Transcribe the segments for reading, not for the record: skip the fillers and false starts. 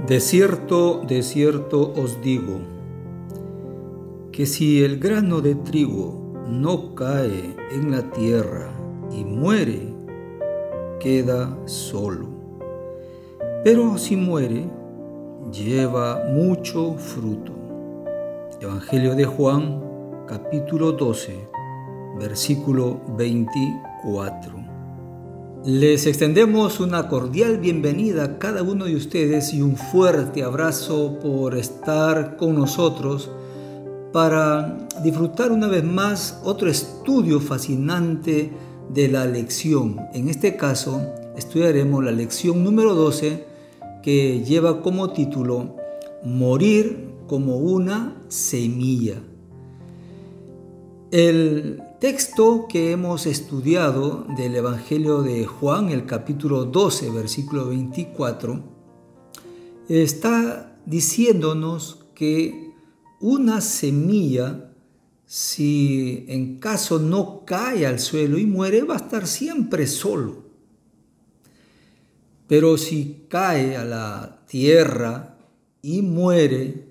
De cierto os digo, que si el grano de trigo no cae en la tierra y muere, queda solo. Pero si muere, lleva mucho fruto. Evangelio de Juan, capítulo 12, versículo 24. Les extendemos una cordial bienvenida a cada uno de ustedes y un fuerte abrazo por estar con nosotros para disfrutar una vez más otro estudio fascinante de la lección. En este caso, estudiaremos la lección número 12 que lleva como título Morir como una semilla. El texto que hemos estudiado del Evangelio de Juan, el capítulo 12, versículo 24, está diciéndonos que una semilla, si en caso no cae al suelo y muere, va a estar siempre solo. Pero si cae a la tierra y muere,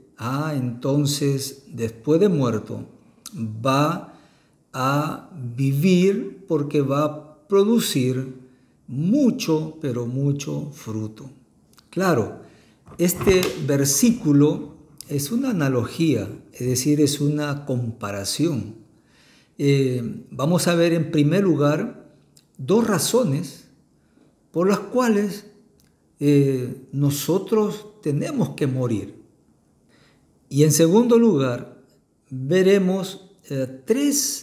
entonces después de muerto va a vivir porque va a producir mucho, pero mucho fruto. Claro, este versículo es una analogía, es decir, es una comparación. Vamos a ver en primer lugar dos razones por las cuales nosotros tenemos que morir. Y en segundo lugar, veremos tres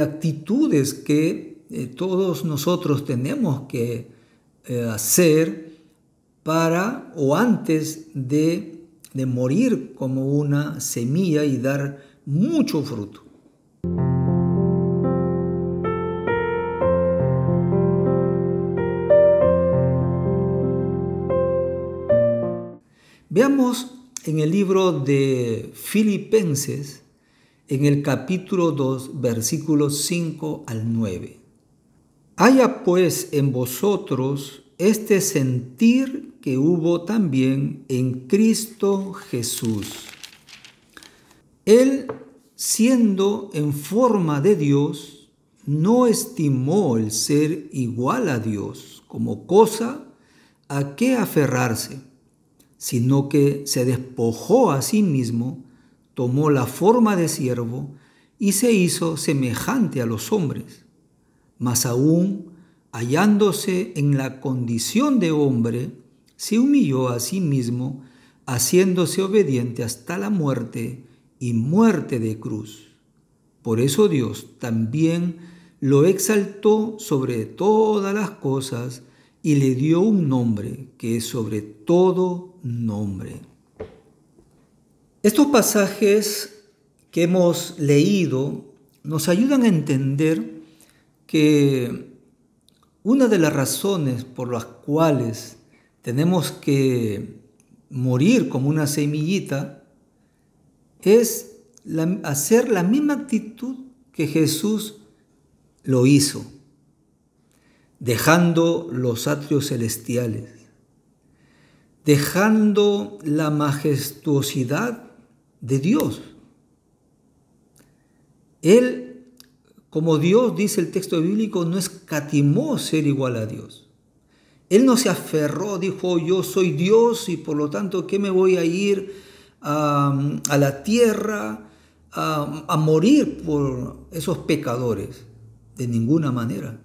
actitudes que todos nosotros tenemos que hacer para o antes de morir como una semilla y dar mucho fruto. Veamos en el libro de Filipenses, en el capítulo 2, versículos 5 al 9. Haya pues en vosotros este sentir que hubo también en Cristo Jesús. Él, siendo en forma de Dios, no estimó el ser igual a Dios como cosa a que aferrarse, sino que se despojó a sí mismo, tomó la forma de siervo y se hizo semejante a los hombres. Mas aún, hallándose en la condición de hombre, se humilló a sí mismo, haciéndose obediente hasta la muerte y muerte de cruz. Por eso Dios también lo exaltó sobre todas las cosas y le dio un nombre que es sobre todo nombre. Estos pasajes que hemos leído nos ayudan a entender que una de las razones por las cuales tenemos que morir como una semillita es hacer la misma actitud que Jesús lo hizo, dejando los atrios celestiales, dejando la majestuosidad de Dios. Él, como Dios, dice el texto bíblico, no escatimó ser igual a Dios. Él no se aferró, dijo, yo soy Dios y por lo tanto, ¿qué me voy a ir a la tierra a morir por esos pecadores? De ninguna manera.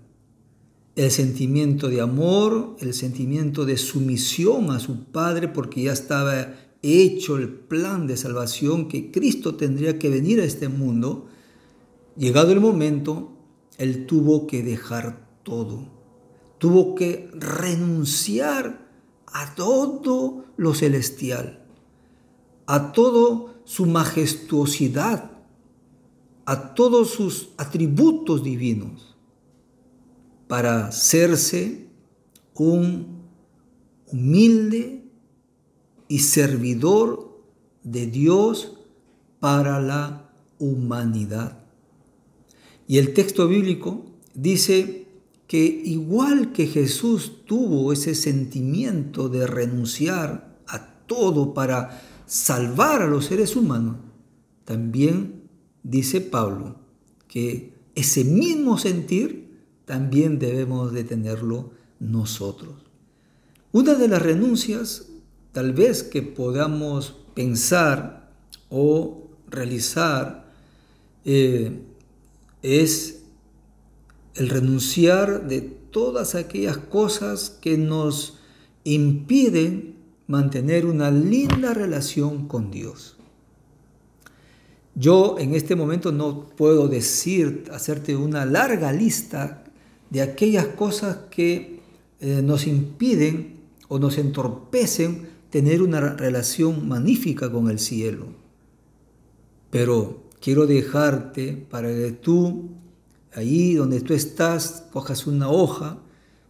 El sentimiento de amor, el sentimiento de sumisión a su Padre, porque ya estaba hecho el plan de salvación que Cristo tendría que venir a este mundo. Llegado el momento, Él tuvo que dejar todo. Tuvo que renunciar a todo lo celestial, a toda su majestuosidad, a todos sus atributos divinos, para hacerse un humilde y servidor de Dios para la humanidad. Y el texto bíblico dice que igual que Jesús tuvo ese sentimiento de renunciar a todo para salvar a los seres humanos, también dice Pablo que ese mismo sentir también debemos de tenerlo nosotros. Una de las renuncias tal vez que podamos pensar o realizar es el renunciar de todas aquellas cosas que nos impiden mantener una linda relación con Dios. Yo en este momento no puedo hacerte una larga lista de aquellas cosas que nos impiden o nos entorpecen tener una relación magnífica con el cielo. Pero quiero dejarte para que tú, ahí donde tú estás, cojas una hoja,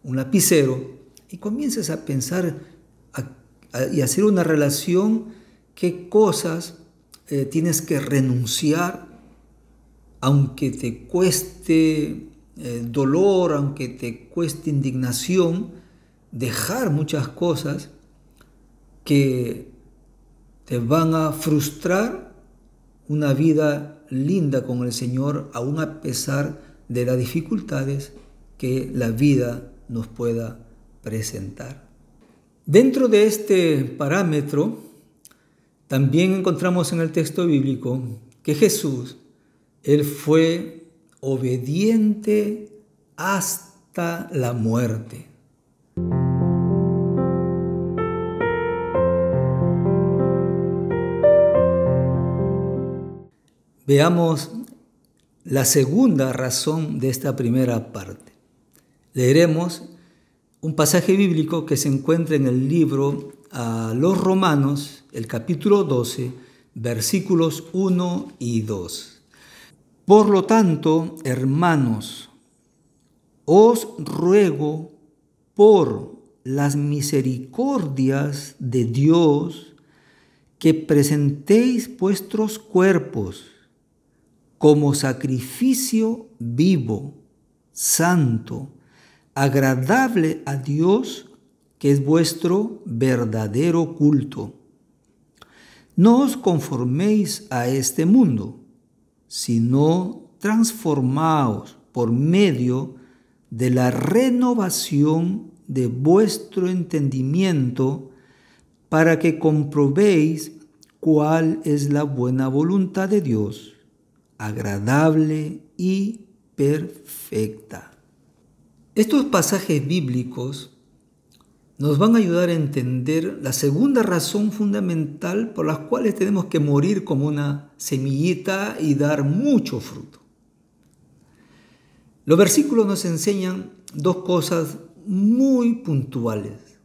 un lapicero y comiences a pensar y hacer una relación, qué cosas tienes que renunciar, aunque te cueste dolor, aunque te cueste indignación, dejar muchas cosas que te van a frustrar una vida linda con el Señor, aún a pesar de las dificultades que la vida nos pueda presentar. Dentro de este parámetro, también encontramos en el texto bíblico que Jesús, Él fue obediente hasta la muerte. Veamos la segunda razón de esta primera parte. Leeremos un pasaje bíblico que se encuentra en el libro a los Romanos, el capítulo 12, versículos 1 y 2. Por lo tanto, hermanos, os ruego por las misericordias de Dios que presentéis vuestros cuerpos como sacrificio vivo, santo, agradable a Dios, que es vuestro verdadero culto. No os conforméis a este mundo, sino transformaos por medio de la renovación de vuestro entendimiento, para que comprobéis cuál es la buena voluntad de Dios, agradable y perfecta. Estos pasajes bíblicos nos van a ayudar a entender la segunda razón fundamental por la cual tenemos que morir como una semillita y dar mucho fruto. Los versículos nos enseñan dos cosas muy puntuales.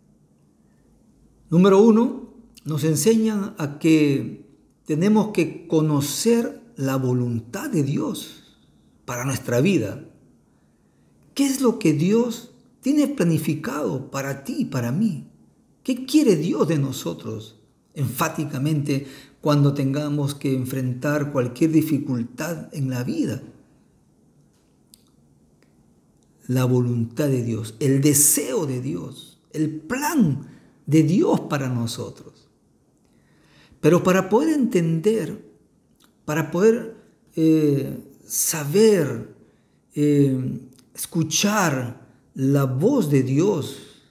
Número uno, nos enseñan a que tenemos que conocer la voluntad de Dios para nuestra vida. ¿Qué es lo que Dios tiene planificado para ti y para mí? ¿Qué quiere Dios de nosotros? Enfáticamente, cuando tengamos que enfrentar cualquier dificultad en la vida. La voluntad de Dios, el deseo de Dios, el plan de Dios para nosotros. Pero para poder entender, para poder saber, escuchar la voz de Dios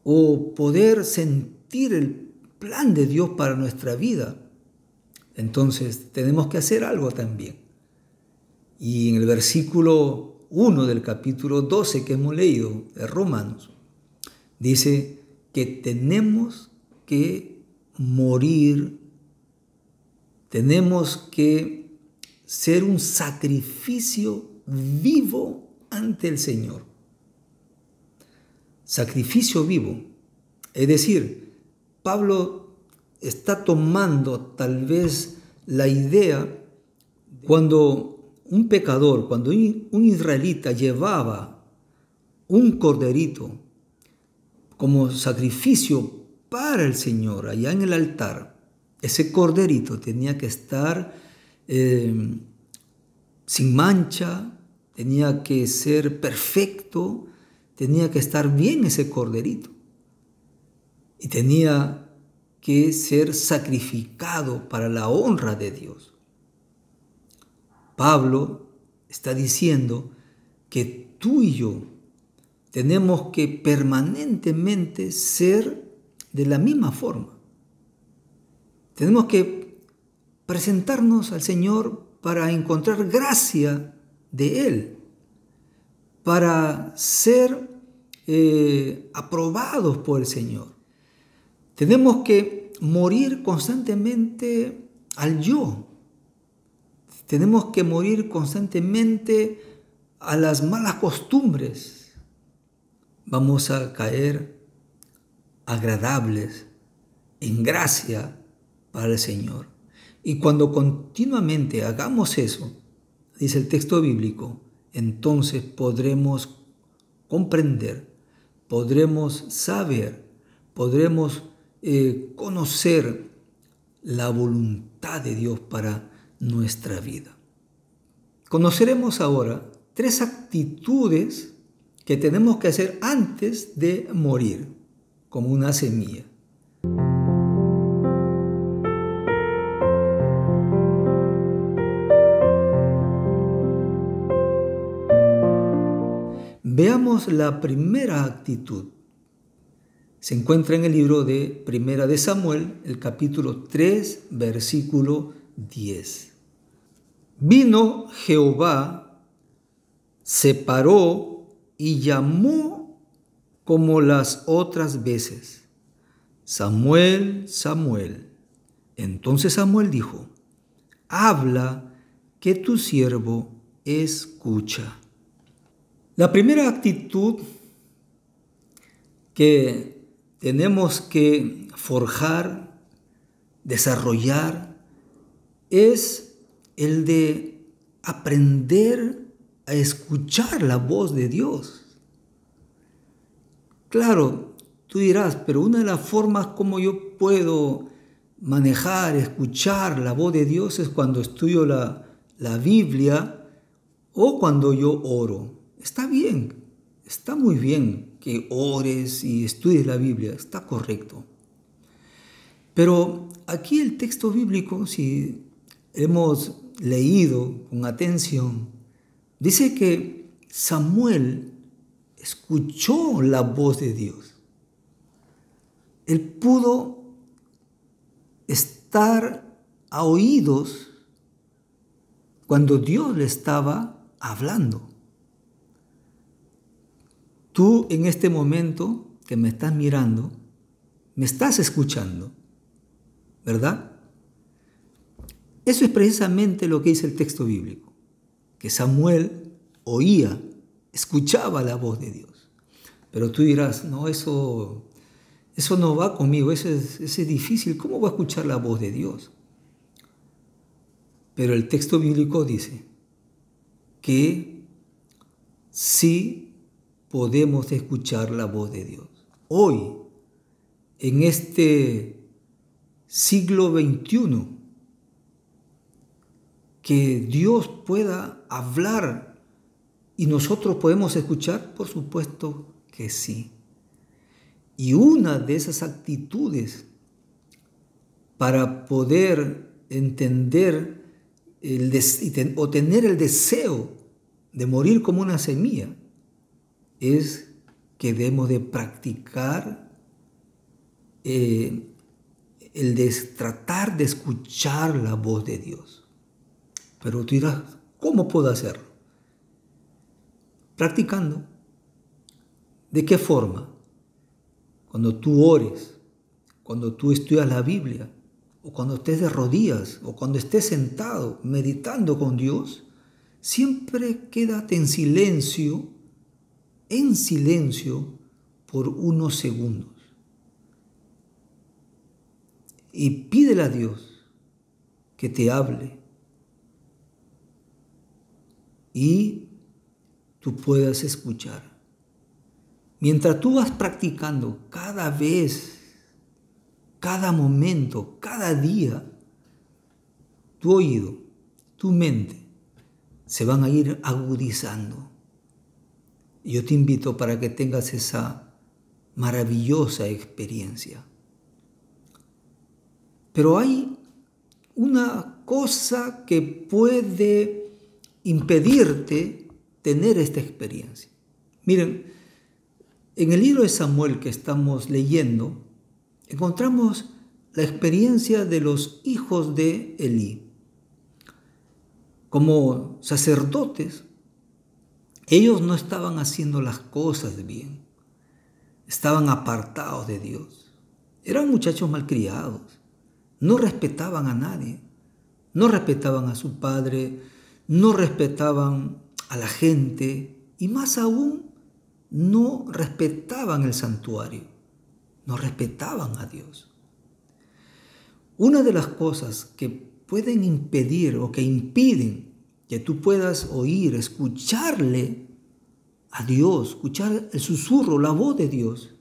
o poder sentir el plan de Dios para nuestra vida, entonces tenemos que hacer algo también. Y en el versículo 1 del capítulo 12 que hemos leído de Romanos, dice que tenemos que morir, tenemos que ser un sacrificio vivo ante el Señor. Sacrificio vivo. Es decir, Pablo está tomando tal vez la idea cuando un pecador, cuando un israelita llevaba un corderito como sacrificio para el Señor allá en el altar, ese corderito tenía que estar sin mancha, tenía que ser perfecto, tenía que estar bien ese corderito. Y tenía que ser sacrificado para la honra de Dios. Pablo está diciendo que tú y yo tenemos que permanentemente ser de la misma forma. Tenemos que presentarnos al Señor para encontrar gracia de Él, para ser aprobados por el Señor. Tenemos que morir constantemente al yo. Tenemos que morir constantemente a las malas costumbres. Vamos a caer agradables en gracia para el Señor. Y cuando continuamente hagamos eso, dice el texto bíblico, entonces podremos comprender, podremos saber, podremos conocer la voluntad de Dios para nuestra vida. Conoceremos ahora 3 actitudes que tenemos que hacer antes de morir, como una semilla. Veamos la primera actitud. Se encuentra en el libro de Primera de Samuel, el capítulo 3, versículo 10. Vino Jehová, se paró y llamó como las otras veces: Samuel, Samuel. Entonces Samuel dijo: habla, que tu siervo escucha. La primera actitud que tenemos que forjar, desarrollar, es el de aprender a escuchar la voz de Dios. Claro, tú dirás, pero una de las formas como yo puedo manejar, escuchar la voz de Dios es cuando estudio la Biblia o cuando yo oro. Está bien, está muy bien que ores y estudies la Biblia, está correcto. Pero aquí el texto bíblico, si hemos leído con atención, dice que Samuel escuchó la voz de Dios. Él pudo estar a oídos cuando Dios le estaba hablando. Tú en este momento que me estás mirando, me estás escuchando, ¿verdad? Eso es precisamente lo que dice el texto bíblico, que Samuel oía, escuchaba la voz de Dios. Pero tú dirás, no, eso no va conmigo, eso es difícil, ¿cómo voy a escuchar la voz de Dios? Pero el texto bíblico dice que sí podemos escuchar la voz de Dios. Hoy, en este siglo XXI, que Dios pueda hablar y nosotros podemos escuchar, por supuesto que sí. Y una de esas actitudes para poder entender o tener el deseo de morir como una semilla es que debemos de practicar el de tratar de escuchar la voz de Dios. Pero tú dirás, ¿cómo puedo hacerlo? Practicando. ¿De qué forma? Cuando tú ores, cuando tú estudias la Biblia, o cuando estés de rodillas, o cuando estés sentado meditando con Dios, siempre quédate en silencio por unos segundos. Y pídele a Dios que te hable y tú puedas escuchar. Mientras tú vas practicando cada vez, cada momento, cada día, tu oído, tu mente se van a ir agudizando. Yo te invito para que tengas esa maravillosa experiencia. Pero hay una cosa que puede impedirte tener esta experiencia. Miren, en el libro de Samuel que estamos leyendo, encontramos la experiencia de los hijos de Elí. Como sacerdotes, ellos no estaban haciendo las cosas bien, estaban apartados de Dios. Eran muchachos malcriados, no respetaban a nadie, no respetaban a su padre, no respetaban a la gente y más aún no respetaban el santuario, no respetaban a Dios. Una de las cosas que pueden impedir o que impiden que tú puedas oír, escucharle a Dios, escuchar el susurro, la voz de Dios,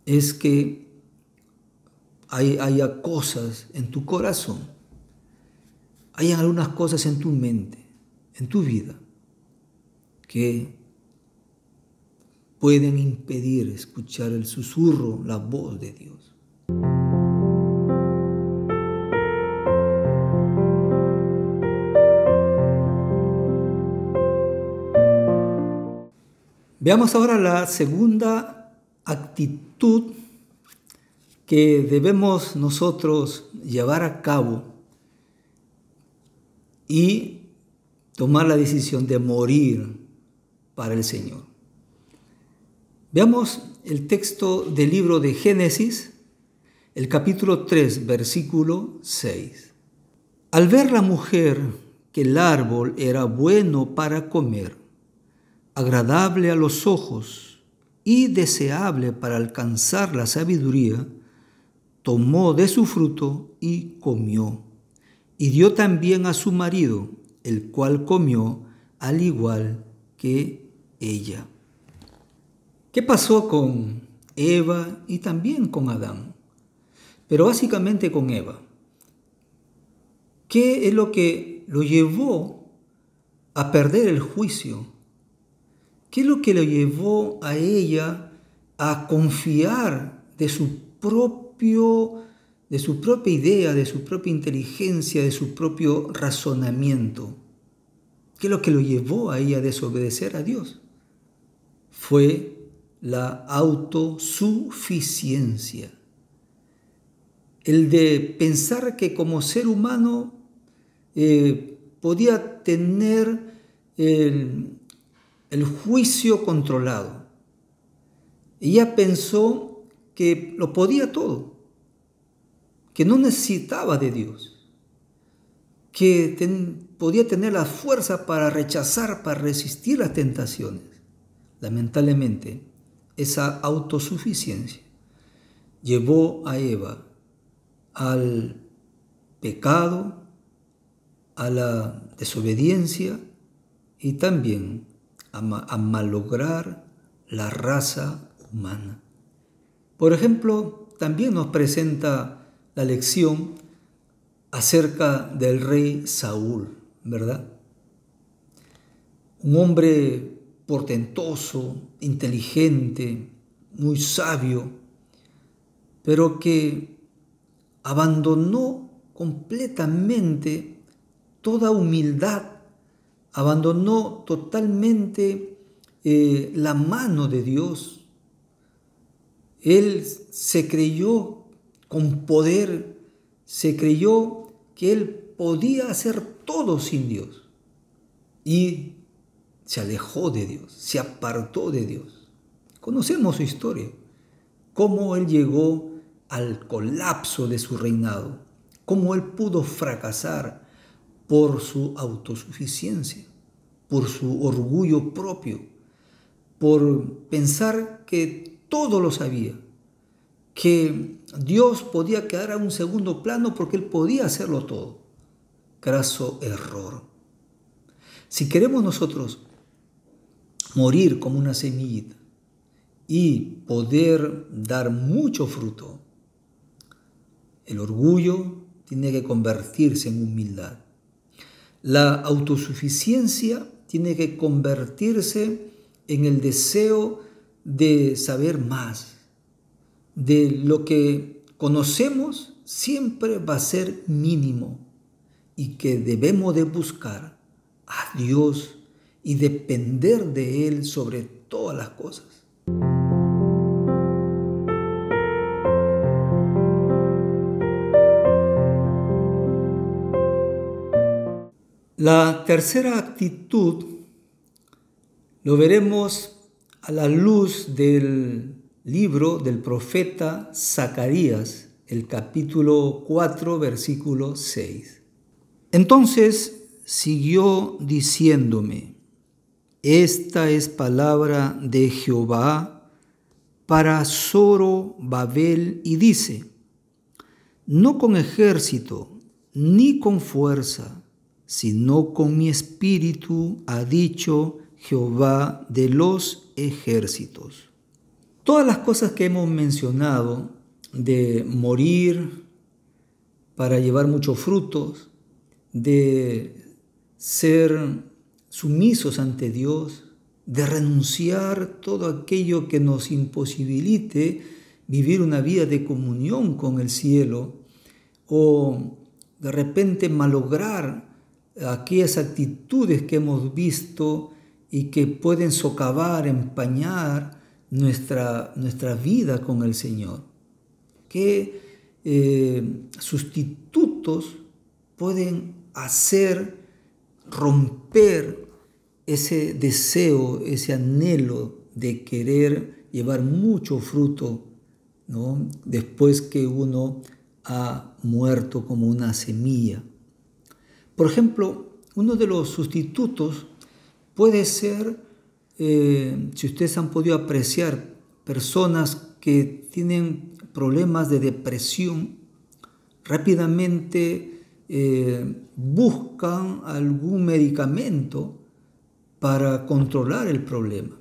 es que haya cosas en tu corazón, hay algunas cosas en tu mente, en tu vida, que pueden impedir escuchar el susurro, la voz de Dios. Veamos ahora la segunda actitud que debemos nosotros llevar a cabo y tomar la decisión de morir para el Señor. Veamos el texto del libro de Génesis, el capítulo 3, versículo 6. Al ver la mujer que el árbol era bueno para comer, agradable a los ojos y deseable para alcanzar la sabiduría, tomó de su fruto y comió, y dio también a su marido, el cual comió al igual que ella. ¿Qué pasó con Eva y también con Adán? Pero básicamente con Eva. ¿Qué es lo que lo llevó a perder el juicio? ¿Qué es lo que lo llevó a ella a confiar de su propia idea, de su propia inteligencia, de su propio razonamiento? ¿Qué es lo que lo llevó a ella a desobedecer a Dios? Fue la autosuficiencia. El de pensar que como ser humano podía tener el juicio controlado. Ella pensó que lo podía todo, que no necesitaba de Dios, que podía tener la fuerza para rechazar, para resistir las tentaciones. Lamentablemente, esa autosuficiencia llevó a Eva al pecado, a la desobediencia y también a malograr la raza humana. Por ejemplo, también nos presenta la lección acerca del rey Saúl, ¿verdad? Un hombre portentoso, inteligente, muy sabio, pero que abandonó completamente toda humildad, abandonó totalmente la mano de Dios. Él se creyó con poder, se creyó que él podía hacer todo sin Dios y se alejó de Dios, se apartó de Dios. Conocemos su historia, cómo él llegó al colapso de su reinado, cómo él pudo fracasar por su autosuficiencia, por su orgullo propio, por pensar que todo lo sabía, que Dios podía quedar a un segundo plano porque él podía hacerlo todo. Graso error. Si queremos nosotros morir como una semillita y poder dar mucho fruto, el orgullo tiene que convertirse en humildad. La autosuficiencia tiene que convertirse en el deseo de saber más. De lo que conocemos, siempre va a ser mínimo y que debemos de buscar a Dios y depender de Él sobre todas las cosas. La tercera actitud lo veremos a la luz del libro del profeta Zacarías, el capítulo 4, versículo 6. Entonces siguió diciéndome: esta es palabra de Jehová para Zorobabel, y dice: no con ejército ni con fuerza, sino con mi espíritu, ha dicho Jehová de los ejércitos. Todas las cosas que hemos mencionado, de morir para llevar muchos frutos, de ser sumisos ante Dios, de renunciar todo aquello que nos imposibilite vivir una vida de comunión con el cielo, o de repente malograr aquellas actitudes que hemos visto y que pueden socavar, empañar nuestra vida con el Señor. ¿Qué sustitutos pueden hacer romper ese deseo, ese anhelo de querer llevar mucho fruto, ¿no?, después que uno ha muerto como una semilla? Por ejemplo, uno de los sustitutos puede ser, si ustedes han podido apreciar, personas que tienen problemas de depresión, rápidamente buscan algún medicamento para controlar el problema.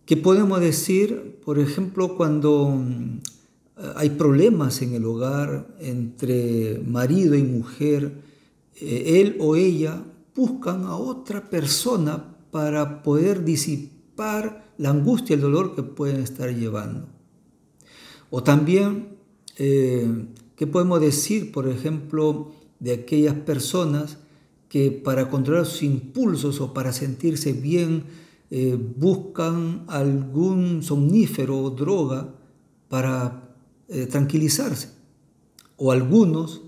¿Qué podemos decir? Por ejemplo, cuando hay problemas en el hogar entre marido y mujer, él o ella buscan a otra persona para poder disipar la angustia y el dolor que pueden estar llevando. O también, ¿qué podemos decir, por ejemplo, de aquellas personas que para controlar sus impulsos o para sentirse bien buscan algún somnífero o droga para tranquilizarse? O algunos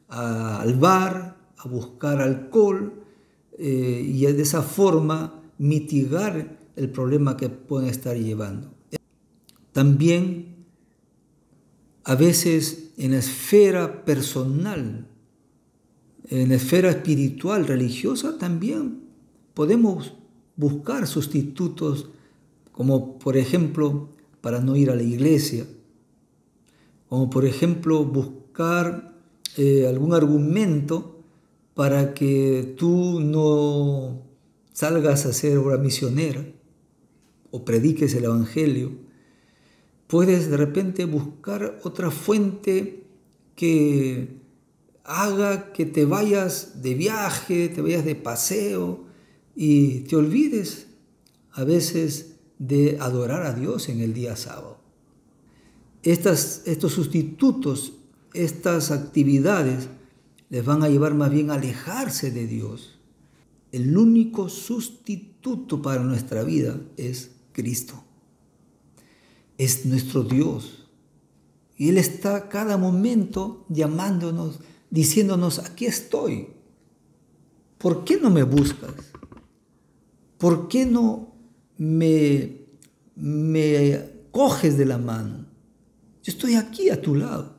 al bar a buscar alcohol y de esa forma mitigar el problema que pueden estar llevando. También a veces en la esfera personal, en la esfera espiritual, religiosa, también podemos buscar sustitutos, como por ejemplo para no ir a la iglesia, como por ejemplo buscar algún argumento para que tú no salgas a hacer obra misionera o prediques el evangelio. Puedes de repente buscar otra fuente que haga que te vayas de viaje, te vayas de paseo y te olvides a veces de adorar a Dios en el día sábado. Estos sustitutos, estas actividades les van a llevar más bien a alejarse de Dios. El único sustituto para nuestra vida es Cristo. Es nuestro Dios. Y Él está cada momento llamándonos, diciéndonos: aquí estoy. ¿Por qué no me buscas? ¿Por qué no me coges de la mano? Yo estoy aquí a tu lado.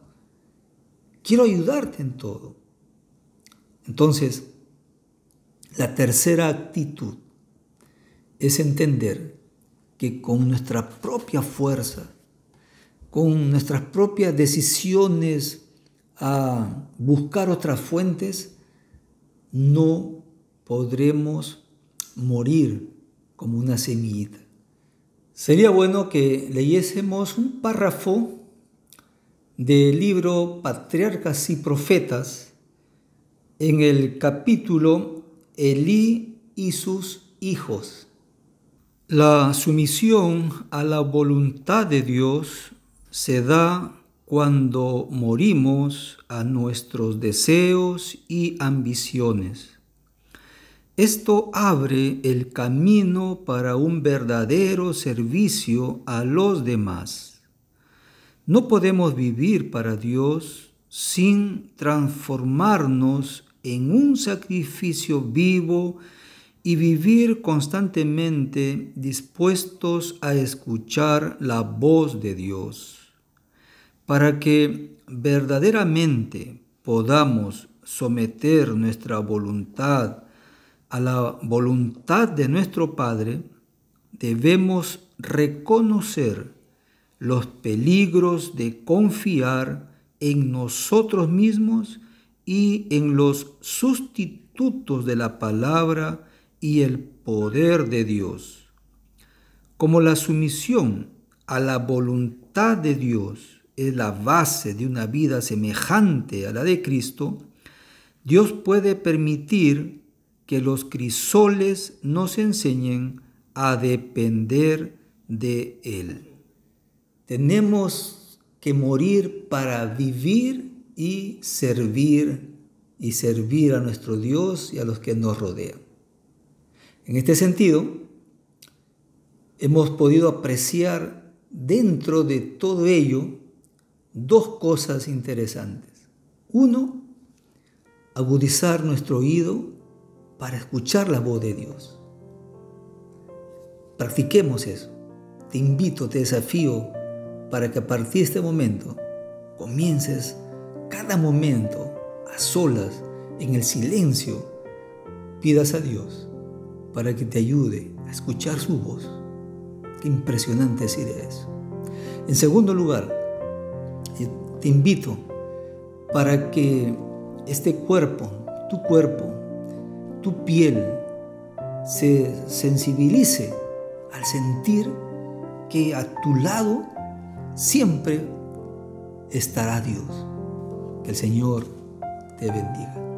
Quiero ayudarte en todo. Entonces, la tercera actitud es entender que con nuestra propia fuerza, con nuestras propias decisiones a buscar otras fuentes, no podremos morir como una semillita. Sería bueno que leyésemos un párrafo del libro Patriarcas y Profetas en el capítulo Elí y sus hijos. La sumisión a la voluntad de Dios se da cuando morimos a nuestros deseos y ambiciones. Esto abre el camino para un verdadero servicio a los demás. No podemos vivir para Dios sin transformarnos en un sacrificio vivo y vivir constantemente dispuestos a escuchar la voz de Dios. Para que verdaderamente podamos someter nuestra voluntad a la voluntad de nuestro Padre, debemos reconocer los peligros de confiar en nosotros mismos y en los sustitutos de la palabra y el poder de Dios. Como la sumisión a la voluntad de Dios es la base de una vida semejante a la de Cristo, Dios puede permitir que los crisoles nos enseñen a depender de Él. Tenemos que morir para vivir y servir a nuestro Dios y a los que nos rodean. En este sentido, hemos podido apreciar dentro de todo ello dos cosas interesantes. Uno, agudizar nuestro oído para escuchar la voz de Dios. Practiquemos eso. Te invito, te desafío para que a partir de este momento comiences cada momento a solas, en el silencio, pidas a Dios para que te ayude a escuchar su voz. Qué impresionante sería eso. En segundo lugar, te invito para que este cuerpo, tu piel, se sensibilice al sentir que a tu lado siempre estará Dios. Que el Señor te bendiga.